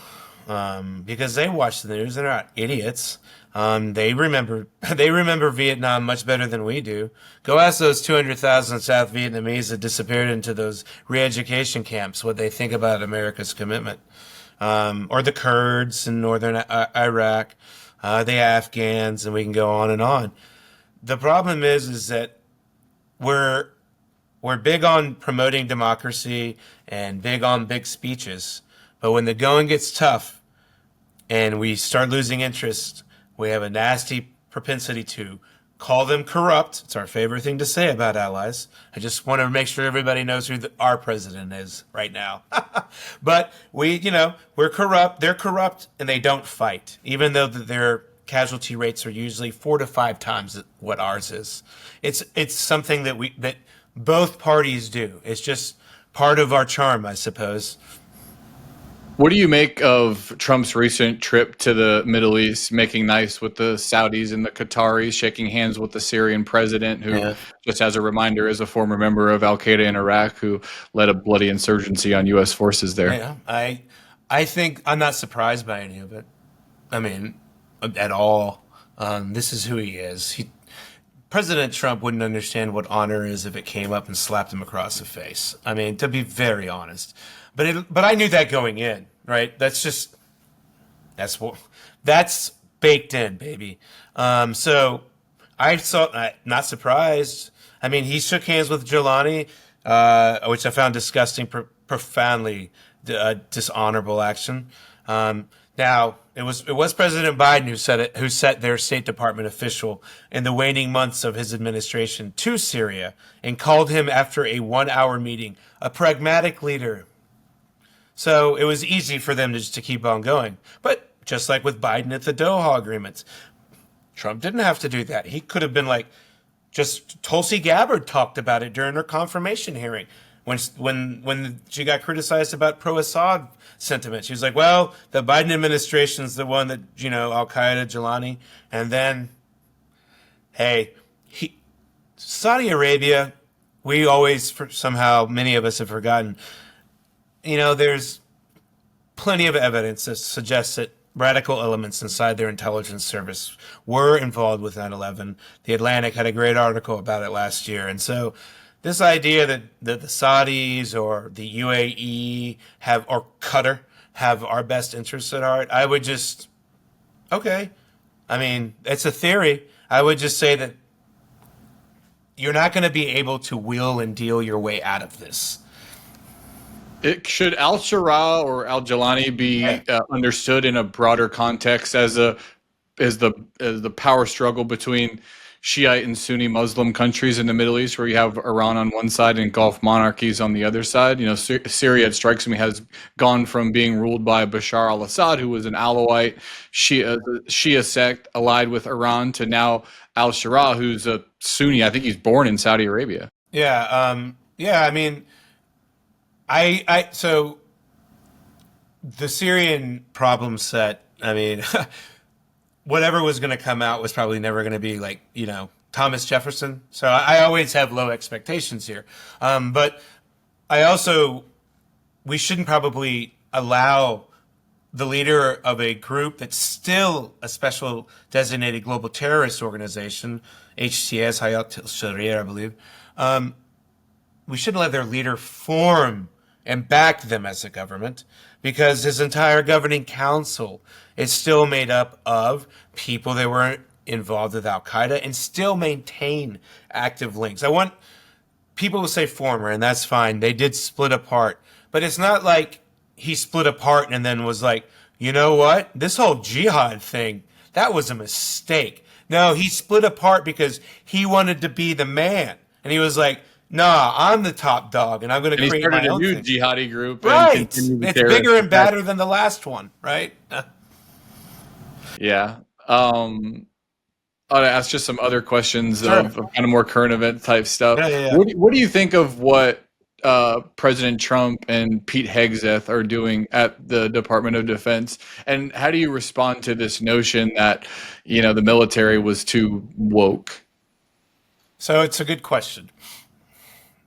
because they watch the news. They're not idiots. They remember they remember Vietnam much better than we do. Go ask those 200,000 South Vietnamese that disappeared into those re-education camps what they think about America's commitment, or the Kurds in northern Iraq, the Afghans, and we can go on and on. The problem is that we're we're big on promoting democracy and big on big speeches. But when the going gets tough and we start losing interest, we have a nasty propensity to call them corrupt. It's our favorite thing to say about allies. I just want to make sure everybody knows who our president is right now. But we're corrupt. They're corrupt, and they don't fight, even though their casualty rates are usually 4 to 5 times what ours is. It's something that both parties do. It's just part of our charm, I suppose. What do you make of Trump's recent trip to the Middle East, making nice with the Saudis and the Qataris, shaking hands with the Syrian president, who, Yeah. just as a reminder, is a former member of Al Qaeda in Iraq, who led a bloody insurgency on U.S. forces there? Yeah, I think I'm not surprised by any of it. I mean, at all. This is who he is. President Trump wouldn't understand what honor is if it came up and slapped him across the face. I mean, to be very honest, but I knew that going in, right? That's baked in, baby. So I saw, not surprised. I mean, he shook hands with Jelani, which I found disgusting, profoundly dishonorable action. Now, it was President Biden who said it, who sent their State Department official in the waning months of his administration to Syria and called him after a 1-hour meeting a pragmatic leader. So it was easy for them to keep on going. But just like with Biden at the Doha agreements, Trump didn't have to do that. He could have been like, just Tulsi Gabbard talked about it during her confirmation hearing when she got criticized about pro-Assad sentiment. She was like, well, the Biden administration's the one that, Al Qaeda, Jelani. And then, hey, Saudi Arabia, we always, somehow, many of us have forgotten, there's plenty of evidence that suggests that radical elements inside their intelligence service were involved with 9/11. The Atlantic had a great article about it last year. And so this idea that the Saudis or the UAE or Qatar have our best interests at heart, I would just, okay. I mean, it's a theory. I would just say that you're not going to be able to wheel and deal your way out of this. Should Al Shara or Al Jalani be understood in a broader context as the power struggle between Shiite and Sunni Muslim countries in the Middle East, where you have Iran on one side and Gulf monarchies on the other side? Syria, it strikes me, has gone from being ruled by Bashar al-Assad, who was an Alawite Shia sect allied with Iran, to now Al Shara, who's a Sunni. I think he's born in Saudi Arabia. Yeah. Yeah. I mean, so The Syrian problem set, I mean, whatever was going to come out was probably never going to be like, Thomas Jefferson. So I always have low expectations here. But I also, we shouldn't probably allow the leader of a group that's still a special designated global terrorist organization, HTS, Hayat al-Sharia, I believe. We shouldn't let their leader form and back them as a government, because his entire governing council is still made up of people that were involved with Al Qaeda and still maintain active links. I want people to say former, and that's fine. They did split apart, but it's not like he split apart and then was like, you know what? This whole jihad thing, that was a mistake. No, he split apart because he wanted to be the man. And he was like, nah, I'm the top dog, and I'm going to create my own thing. He started a new jihadi group. Right. It's bigger and badder than the last one, right? Yeah. I'll ask just some other questions of kind of more current event type stuff. Yeah. What do you think of what President Trump and Pete Hegseth are doing at the Department of Defense? And how do you respond to this notion that, the military was too woke? So it's a good question.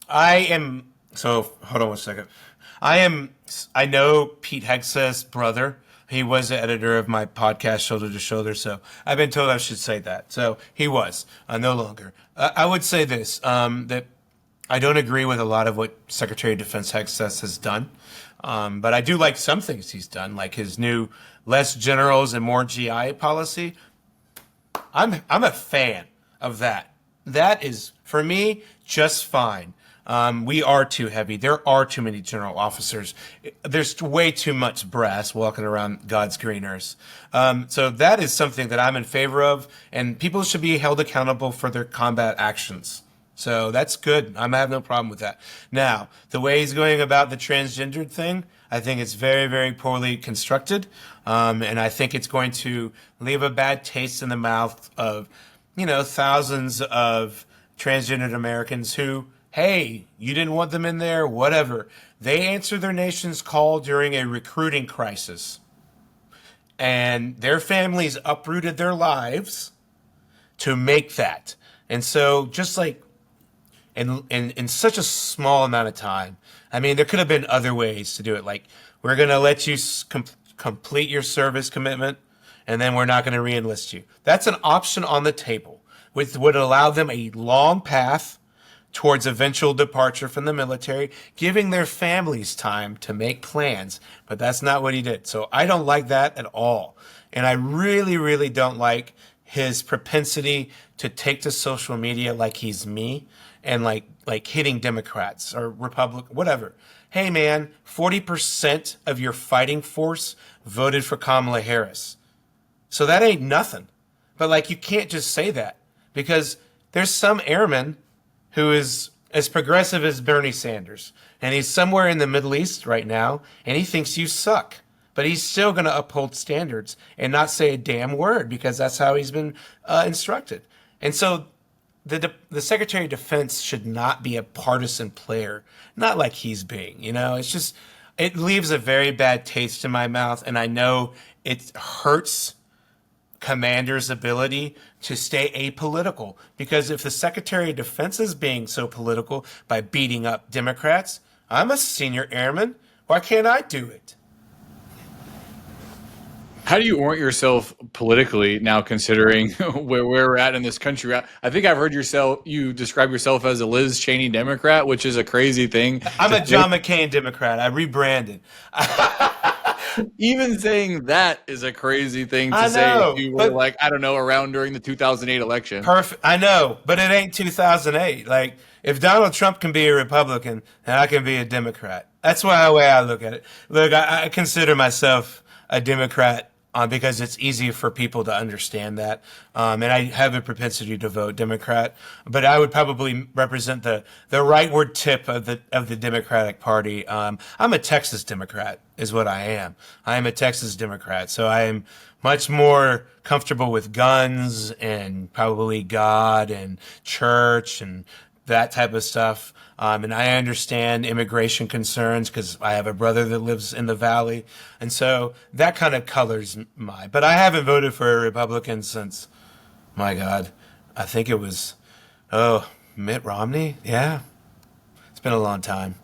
So hold on one second. I know Pete Hegseth's brother. He was the editor of my podcast, Shoulder to Shoulder. So I've been told I should say that. So he was, no longer. I would say this, that I don't agree with a lot of what Secretary of Defense Hegseth has done. But I do like some things he's done, like his new less generals and more GI policy. I'm a fan of that. That is, for me, just fine. We are too heavy. There are too many general officers. There's way too much brass walking around God's green earth. So that is something that I'm in favor of, and people should be held accountable for their combat actions. So that's good. I have no problem with that. Now, the way he's going about the transgendered thing, I think it's very, very poorly constructed. And I think it's going to leave a bad taste in the mouth of, thousands of transgendered Americans who, hey, you didn't want them in there, whatever. They answered their nation's call during a recruiting crisis. And their families uprooted their lives to make that. And so just like in such a small amount of time, I mean, there could have been other ways to do it. Like, we're going to let you complete your service commitment, and then we're not going to re-enlist you. That's an option on the table, which would allow them a long path towards eventual departure from the military, giving their families time to make plans. But that's not what he did. So I don't like that at all. And I really, really don't like his propensity to take to social media like he's me and like hitting Democrats or Republicans, whatever. Hey man, 40% of your fighting force voted for Kamala Harris. So that ain't nothing. But you can't just say that, because there's some airman who is as progressive as Bernie Sanders, and he's somewhere in the Middle East right now, and he thinks you suck. But he's still going to uphold standards and not say a damn word, because that's how he's been instructed. And so the Secretary of Defense should not be a partisan player, not like he's being. It's just, it leaves a very bad taste in my mouth, and I know it hurts commander's ability to stay apolitical, because if the Secretary of Defense is being so political by beating up Democrats, I'm a senior airman. Why can't I do it? How do you orient yourself politically now, considering where we're at in this country? I think I've heard you describe yourself as a Liz Cheney Democrat, which is a crazy thing. I'm a John McCain Democrat. I rebranded. Even saying that is a crazy thing to say if you were around during the 2008 election. Perfect. I know, but it ain't 2008. If Donald Trump can be a Republican, then I can be a Democrat. That's the way I look at it. Look, I consider myself a Democrat because it's easier for people to understand that. And I have a propensity to vote Democrat, but I would probably represent the rightward tip of the Democratic Party. I'm a Texas Democrat is what I am. I am a Texas Democrat. So I am much more comfortable with guns and probably God and church and that type of stuff. And I understand immigration concerns because I have a brother that lives in the valley. And so that kind of colors but I haven't voted for a Republican since, my God, I think it was, Mitt Romney. Yeah. It's been a long time.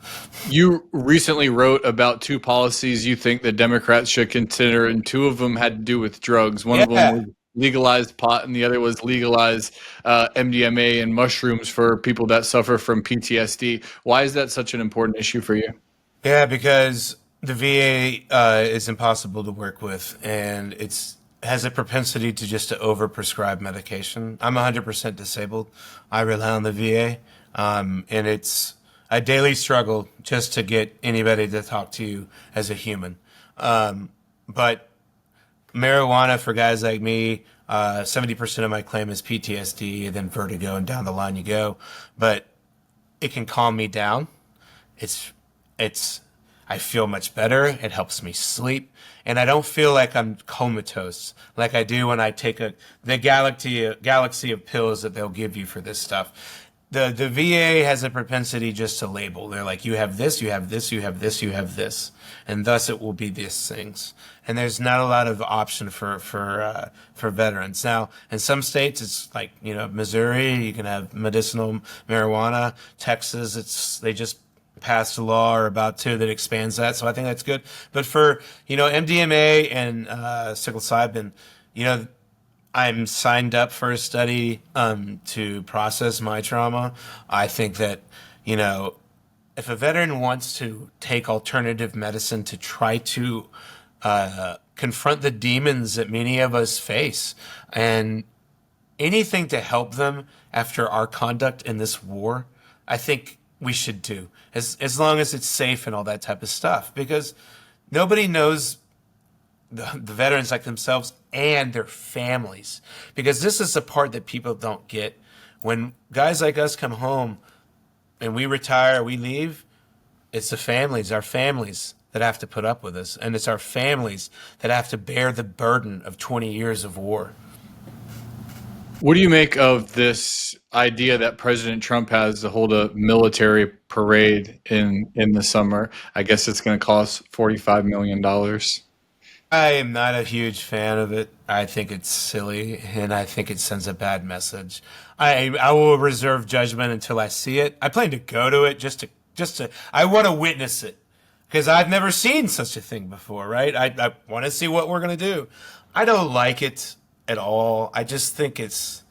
You recently wrote about two policies you think the Democrats should consider, and two of them had to do with drugs. One of them Yeah. was legalized pot, and the other was legalized MDMA and mushrooms for people that suffer from PTSD. Why is that such an important issue for you? Yeah, because the VA is impossible to work with, and it's has a propensity to overprescribe medication. I'm 100% disabled. I rely on the VA, and it's a daily struggle just to get anybody to talk to you as a human. But marijuana for guys like me, 70% of my claim is PTSD, and then vertigo, and down the line you go. But it can calm me down. It's it's I feel much better. It helps me sleep, and I don't feel like I'm comatose like I do when I take the galaxy of pills that they'll give you for this stuff. The VA has a propensity just to label. They're like, you have this, you have this, you have this, you have this, and thus it will be these things. And there's not a lot of option for veterans. Now, in some states, it's like, Missouri, you can have medicinal marijuana. Texas, they just passed a law or about to that expands that. So I think that's good. But for, MDMA and psilocybin, I'm signed up for a study to process my trauma. I think that, if a veteran wants to take alternative medicine to try to confront the demons that many of us face, and anything to help them after our conduct in this war, I think we should do, as long as it's safe and all that type of stuff, because nobody knows the veterans like themselves and their families, because this is the part that people don't get. When guys like us come home and we retire, we leave, it's our families that have to put up with us, and it's our families that have to bear the burden of 20 years of war. What do you make of this idea that President Trump has to hold a military parade in the summer? I guess it's going to cost $45 million. I am not a huge fan of it. I think it's silly, and I think it sends a bad message. I will reserve judgment until I see it. I plan to go to it just to I want to witness it, because I've never seen such a thing before, right? I want to see what we're going to do. I don't like it at all. I just think it's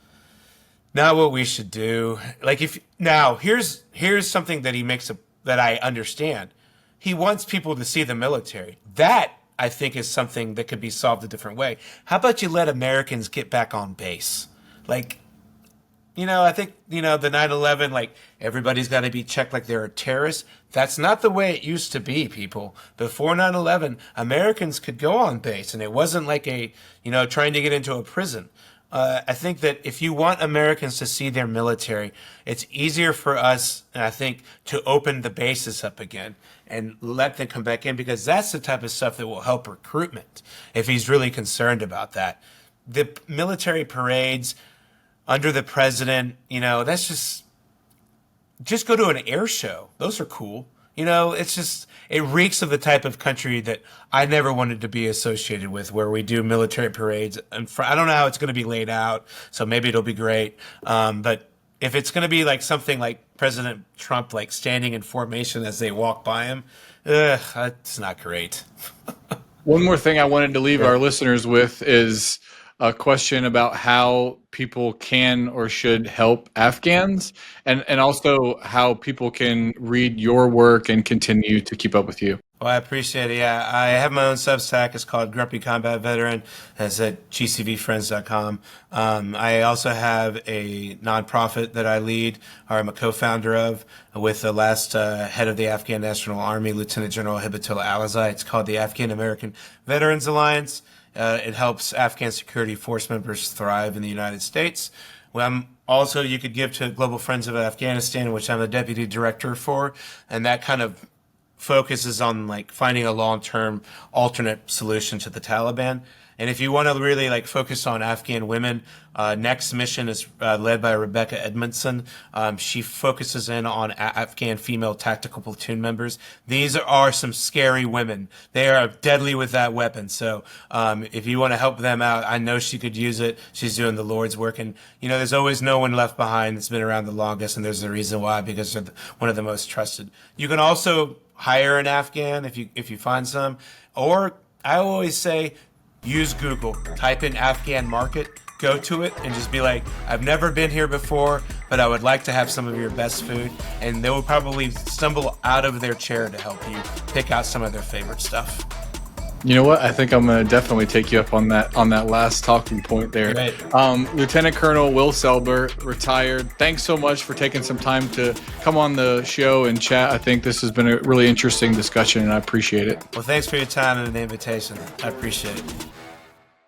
not what we should do. Like, here's something that that I understand. He wants people to see the military. That, I think, is something that could be solved a different way. How about you let Americans get back on base? Like, I think, the 9/11, like, everybody's got to be checked like they're a terrorist. That's not the way it used to be, people. Before 9/11, Americans could go on base, and it wasn't like trying to get into a prison. I think that if you want Americans to see their military, it's easier for us, and I think, to open the bases up again and let them come back in, because that's the type of stuff that will help recruitment if he's really concerned about that. The military parades under the president, that's just go to an air show. Those are cool. It reeks of the type of country that I never wanted to be associated with, where we do military parades. And I don't know how it's going to be laid out, so maybe it'll be great. But if it's going to be like something like President Trump, like standing in formation as they walk by him, it's not great. One more thing I wanted to leave our listeners with is a question about how people can or should help Afghans, and also how people can read your work and continue to keep up with you. Well, I appreciate it. Yeah, I have my own Substack. It's called Grumpy Combat Veteran. It's at gcvfriends.com. I also have a nonprofit that I lead, or I'm a co-founder of, with the last head of the Afghan National Army, Lieutenant General Hibatullah Alizai. It's called the Afghan American Veterans Alliance. It helps Afghan security force members thrive in the United States. Also, you could give to Global Friends of Afghanistan, which I'm the deputy director for, and that kind of focuses on like finding a long-term alternate solution to the Taliban. And if you want to really like focus on Afghan women, next mission is led by Rebecca Edmondson. She focuses in on Afghan female tactical platoon members. These are some scary women. They are deadly with that weapon. So if you want to help them out, I know she could use it. She's doing the Lord's work. And, you know, there's always no one left behind that's been around the longest, and there's a reason why, because they're one of the most trusted. You can also hire an Afghan if you find some. Or I always say, use Google. Type in Afghan market. Go to it and just be like, I've never been here before, but I would like to have some of your best food. And they will probably stumble out of their chair to help you pick out some of their favorite stuff. You know what? I think I'm going to definitely take you up on that last talking point there. Right. Lieutenant Colonel Will Selber, retired. Thanks so much for taking some time to come on the show and chat. I think this has been a really interesting discussion, and I appreciate it. Well, thanks for your time and the invitation. I appreciate it.